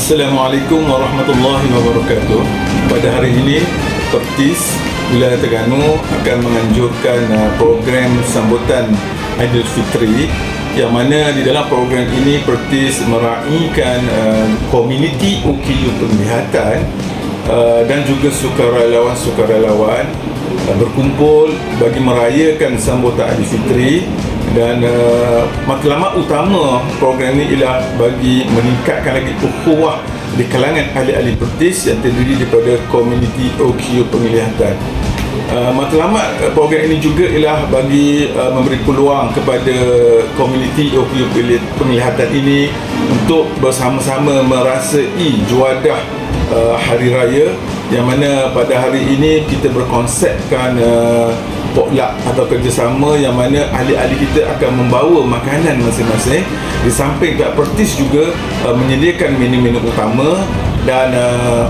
Assalamualaikum warahmatullahi wabarakatuh. Pada hari ini, Pertis Wilayah Terengganu akan menganjurkan program sambutan Aidilfitri, yang mana di dalam program ini Pertis meraihkan komuniti OKU penglihatan dan juga sukarelawan-sukarelawan berkumpul bagi merayakan sambutan Aidilfitri. Dan matlamat utama program ini ialah bagi meningkatkan lagi ukhuwah di kalangan ahli-ahli Pertis yang terdiri daripada komuniti OKU penglihatan. Matlamat program ini juga ialah bagi memberi peluang kepada komuniti OKU penglihatan ini untuk bersama-sama merasai juadah Hari Raya, yang mana pada hari ini kita berkonsepkan potluck atau kerjasama, yang mana ahli-ahli kita akan membawa makanan masing-masing. Di samping pihak Pertis juga menyediakan menu-menu utama, dan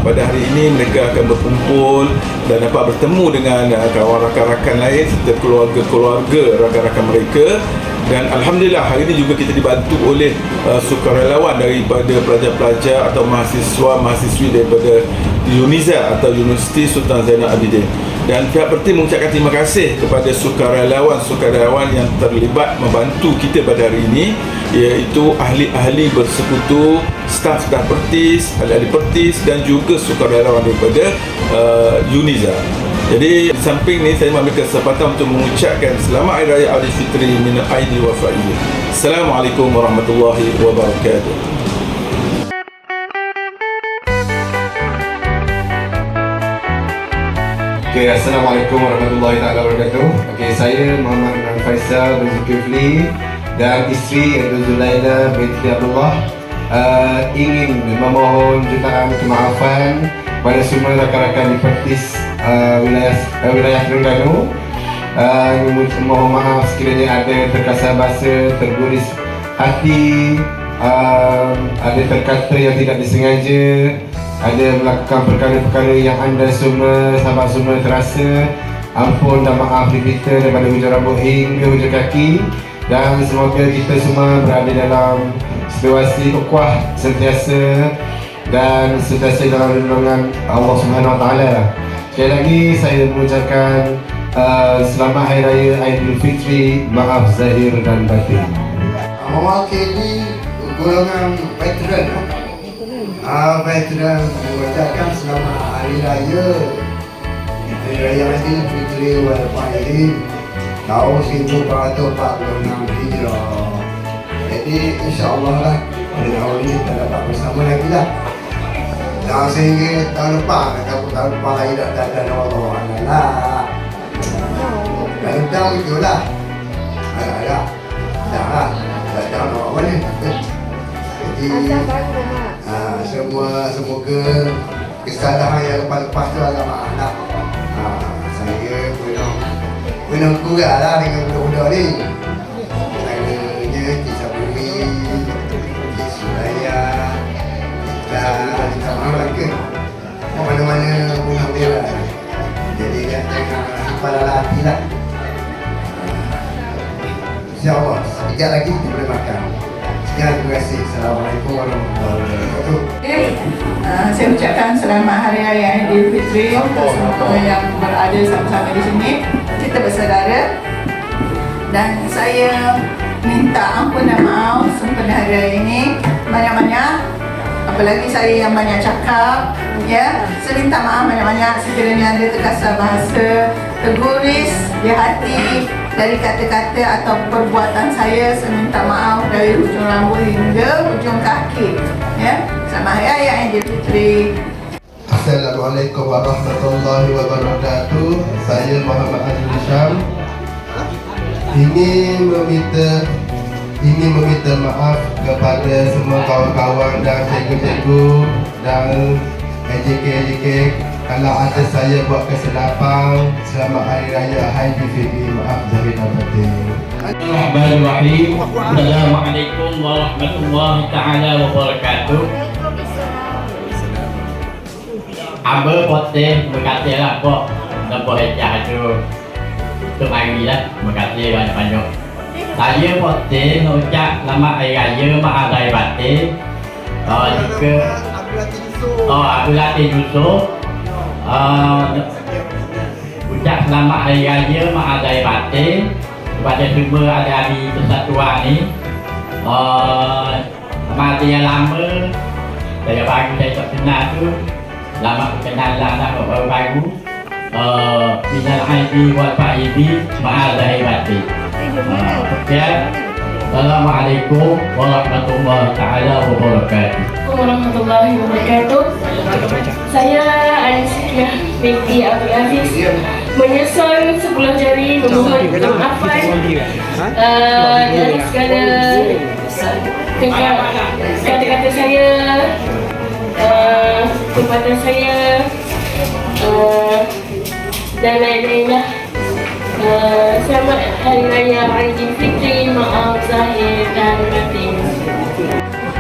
pada hari ini mereka akan berkumpul dan dapat bertemu dengan kawan rakan-rakan lain serta keluarga-keluarga rakan-rakan mereka. Dan Alhamdulillah hari ini juga kita dibantu oleh sukarelawan daripada pelajar-pelajar atau mahasiswa-mahasiswi daripada UNIZA atau Universiti Sultan Zainal Abidin. Dan pihak Pertis mengucapkan terima kasih kepada sukarelawan yang terlibat membantu kita pada hari ini, iaitu ahli-ahli bersekutu, staf-staf Pertis, ahli-ahli Pertis dan juga sukarelawan daripada UNIZA. Jadi di samping ni saya mengambil kesempatan untuk mengucapkan selamat Hari Raya Aidilfitri minal aidin wal faizin. Assalamualaikum warahmatullahi wabarakatuh. Okay, Assalamualaikum warahmatullahi wabarakatuh. Okay, saya Muhammad Imran Faisal bin Zulkifli dan isteri iaitu Zulaila binti Abdullah ingin memohon jutaan kemaafan pada semua rakan-rakan di Pertis wilayah Terengganu. Mohon maaf sekiranya ada terkasar bahasa, terguris hati, ada terkata yang tidak disengaja, ada melakukan perkara-perkara yang anda semua, sahabat semua terasa. Ampun dan maaf dipinta daripada hujung rambut hingga hujung kaki, dan semoga kita semua berada dalam situasi ukhuwah sentiasa dan sentiasa dalam lindungan Allah Subhanahu Wa Taala. Sekali lagi saya mengucapkan selamat Hari Raya Aidilfitri, maaf zahir dan batin. Mewakili golongan veteran, mengucapkan selamat Hari Raya Aidilfitri wal Faizin tahun 1446 Hijrah. Jadi insya-Allah lah pada tahun ini kita dapat bersama lagi lah. Dan sehingga tahun depan, tahun depan lagi tak ada Allah Allah. Dan dah itulah. Ada. Dah tahun awal ni. Jadi semoga kesalahan yang lepas-lepas tu agak maaf lah. Saya penuh kurang lah dengan budak-budak ni. Kerana kisah bumi, kisah raya, kita maaf lah ke mana-mana bunga merah. Jadi jangan kepala hati lah. InsyaAllah sekejap lagi kita boleh makan. Sekian, terima kasih. Assalamualaikum warahmatullahi wabarakatuh. Saya ucapkan selamat Hari Raya Aidilfitri untuk semua yang berada sama-sama di sini. Kita bersaudara, dan saya minta ampun dan maaf sempena hari raya ini banyak-banyak. Apalagi saya yang banyak cakap, ya. Saya minta maaf banyak-banyak sekiranya ada terkasar bahasa, terguris di hati dari kata-kata atau perbuatan saya. Saya minta maaf dari hujung rambut hingga hujung kaki, ya. Selamat Hari Raya Aidilfitri. Assalamualaikum warahmatullahi wabarakatuh. Saya Muhammad Azrul Syam ingin meminta maaf kepada semua kawan-kawan dan cikgu-cikgu dan AJK kalau ada saya buat kesilapan. Selamat Hari Raya Aidilfitri, maaf zahir dan batin. Bismillahirrahmanirrahim. Assalamualaikum warahmatullahi taala wabarakatuh. Aba poteh berkata lah kok nampak hejah tu untuk hari lah berkata banyak-banyak. Saya poteh mengucap selamat Hari Raya maaf zahir batin. Jika Abdul Latif Yusof. Ucap selamat Hari Raya Maaf Zahir Batin kepada semua ahli persatuan ni. Sama ada yang lama, saya baru saya tak kenal tu. Selamat perkenalan lah baru-baru. Minal aidin wal faizin Maaf Zahir Batin. Sekian. Assalamualaikum warahmatullahi taala wabarakatuh. Warahmatullahi wabarakatuh. Saya Anisyah binti Abdul Aziz menyusun 10 jari memohon maafan dari segala kata-kata saya, perbuatan saya dan lain-lain lah. Selamat Hari Raya Aidilfitri, maaf zahir dan batin.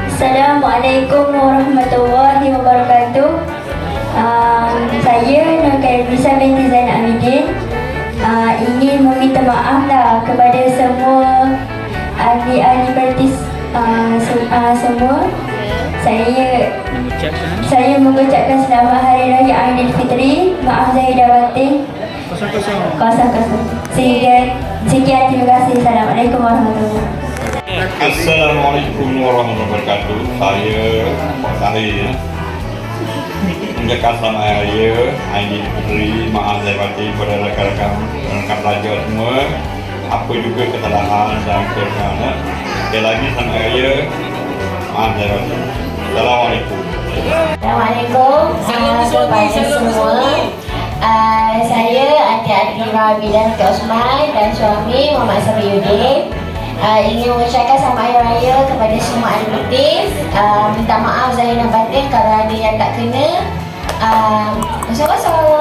Assalamualaikum warahmatullahi wabarakatuh. Saya Nurkairisa binti Zainal Abidin ingin meminta maaf lah kepada semua ahli-ahli partis semua. Saya mengucapkan selamat Hari Raya Aidilfitri, maaf zahir dan batin. Sekian, terima kasih. Assalamualaikum warahmatullahi wabarakatuh. Assalamualaikum warahmatullahi wabarakatuh. Saya Pak Zahir mengucapkan selamat Hari Raya Aidilfitri, maaf zahir batin kepada rakan-rakan pelajar semua. Apa juga kesalahan dan kekurangan. Sekali lagi selamat Hari Raya, maaf zahir batin. Assalamualaikum. Assalamualaikum kepada semua. Saya adik-adik Rabi dan Kak Osman dan suami Muhammad Safiuddin ingin mengucapkan selamat Hari Raya kepada semua ahli partis. Minta maaf zahir dan batin kalau ada yang tak kena. Kosong-kosong.